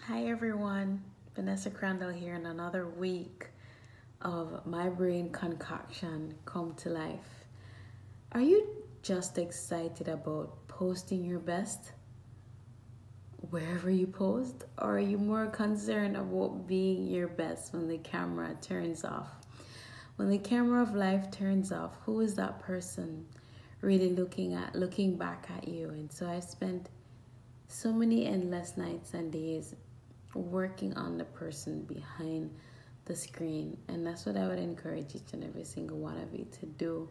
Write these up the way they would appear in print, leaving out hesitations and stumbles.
Hi everyone, Venessa Crandell here in another week of My Brain Concoction come to life. Are you just excited about posting your best wherever you post? Or are you more concerned about being your best when the camera turns off? When the camera of life turns off, who is that person really looking back at you? And so I spent so many endless nights and days working on the person behind the screen, and that's what I would encourage each and every single one of you to do,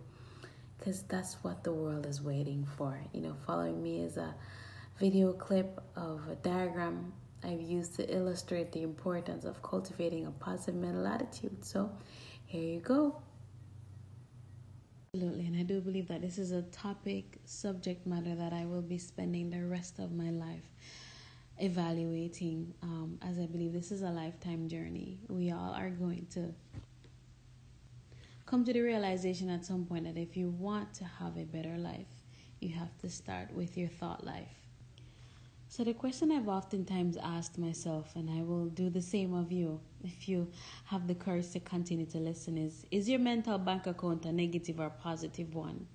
because that's what the world is waiting for. Following me is a video clip of a diagram I've used to illustrate the importance of cultivating a positive mental attitude. So here you go. Absolutely, and I do believe that this is a subject matter that I will be spending the rest of my life evaluating, as I believe this is a lifetime journey. We all are going to come to the realization at some point that if you want to have a better life, you have to start with your thought life. So the question I've oftentimes asked myself, and I will do the same of you if you have the courage to continue to listen, is your mental bank account a negative or positive one?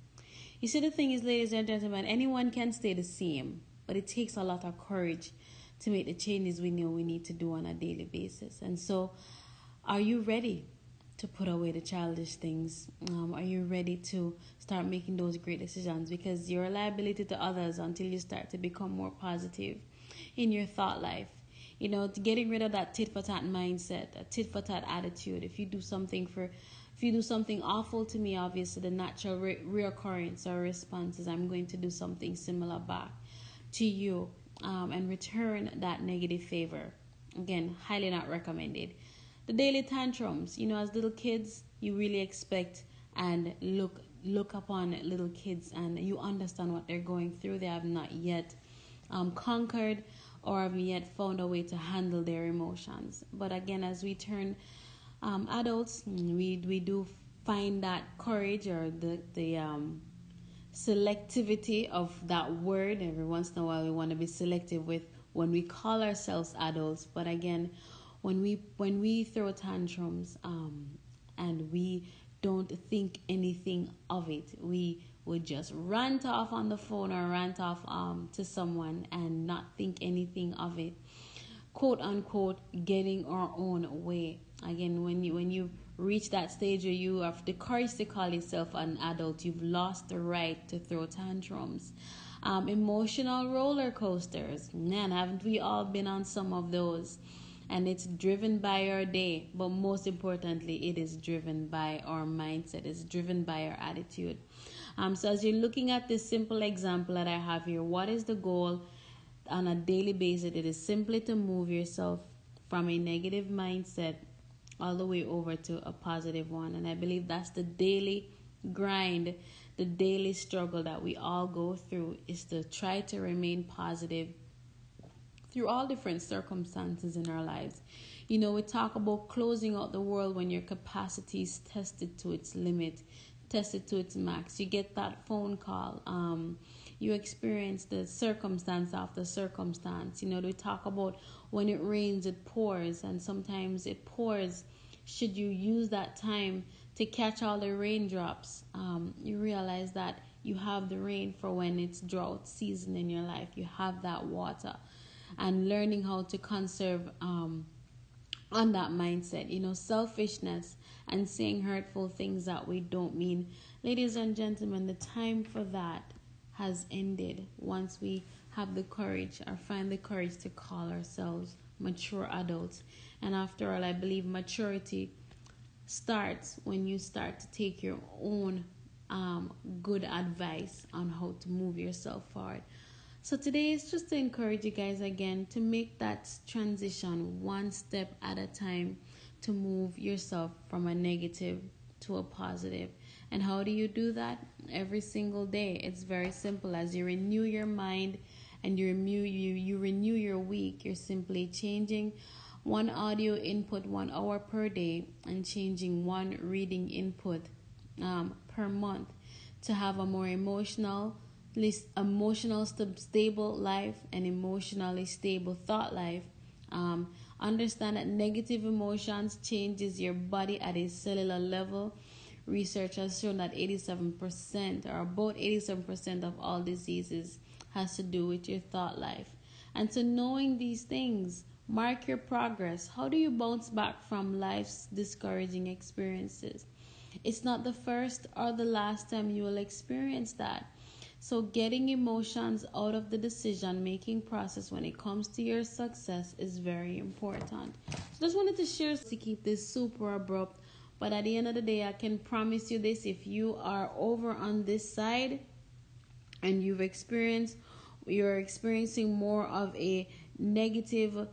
You see, the thing is, ladies and gentlemen, anyone can stay the same, but it takes a lot of courage to make the changes we know we need to do on a daily basis. And so, are you ready to put away the childish things? Are you ready to start making those great decisions? Because you're a liability to others until you start to become more positive in your thought life. Getting rid of that tit for tat mindset, a tit for tat attitude. If you do something awful to me, obviously the natural reoccurrence or response is I'm going to do something similar back to you, and return that negative favor. Again, highly not recommended. The daily tantrums, as little kids, you really expect and look upon little kids, and you understand what they're going through. They have not yet conquered or have yet found a way to handle their emotions. But again, as we turn adults, we do find that courage or the selectivity of that word. Every once in a while we want to be selective with when we call ourselves adults, but again, when we throw tantrums, and we don't think anything of it, we would just rant off on the phone or rant off to someone and not think anything of it, quote unquote, getting our own way. Again, when you reach that stage where you have the courage to call yourself an adult, you've lost the right to throw tantrums. Emotional roller coasters, man, haven't we all been on some of those? And it's driven by our day, but most importantly, it is driven by our mindset. It's driven by our attitude. So as you're looking at this simple example that I have here, what is the goal on a daily basis? It is simply to move yourself from a negative mindset all the way over to a positive one. And I believe that's the daily grind, the daily struggle that we all go through, is to try to remain positive through all different circumstances in our lives. We talk about closing out the world when your capacity is tested to its limit, tested to its max. You get that phone call. You experience the circumstance after circumstance. We talk about when it rains, it pours, and sometimes it pours. Should you use that time to catch all the raindrops? You realize that you have the rain for when it's drought season in your life. You have that water. And learning how to conserve on that mindset, selfishness and saying hurtful things that we don't mean. Ladies and gentlemen, the time for that has ended once we have the courage or find the courage to call ourselves mature adults. And after all, I believe maturity starts when you start to take your own good advice on how to move yourself forward. So today is just to encourage you guys again to make that transition one step at a time, to move yourself from a negative to a positive. And how do you do that? Every single day. It's very simple. As you renew your mind and you renew your week, you're simply changing one audio input 1 hour per day and changing one reading input per month to have a more emotional stable life and emotionally stable thought life Understand that negative emotions changes your body at a cellular level. Research has shown that 87% or about 87% of all diseases has to do with your thought life. And so knowing these things, mark your progress. How do you bounce back from life's discouraging experiences? It's not the first or the last time you will experience that. So getting emotions out of the decision-making process when it comes to your success is very important. So just wanted to share to keep this super abrupt. But at the end of the day, I can promise you this. If you are over on this side and you're experiencing more of a negative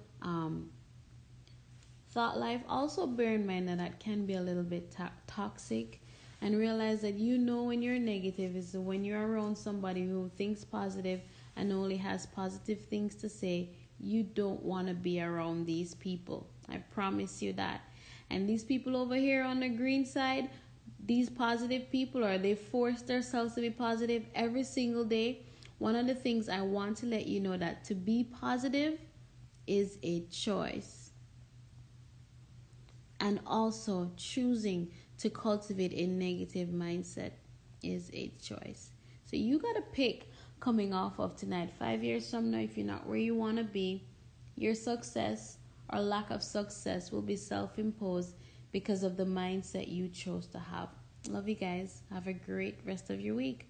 thought life, also bear in mind that can be a little bit toxic, and realize that when you're negative is when you're around somebody who thinks positive and only has positive things to say. You don't want to be around these people. I promise you that. And these people over here on the green side, these positive people, or they force themselves to be positive every single day. One of the things I want to let you know that to be positive is a choice. And also choosing to cultivate a negative mindset is a choice. So you got to pick coming off of tonight. 5 years from now, if you're not where you want to be, your success or lack of success will be self-imposed because of the mindset you chose to have. Love you guys. Have a great rest of your week.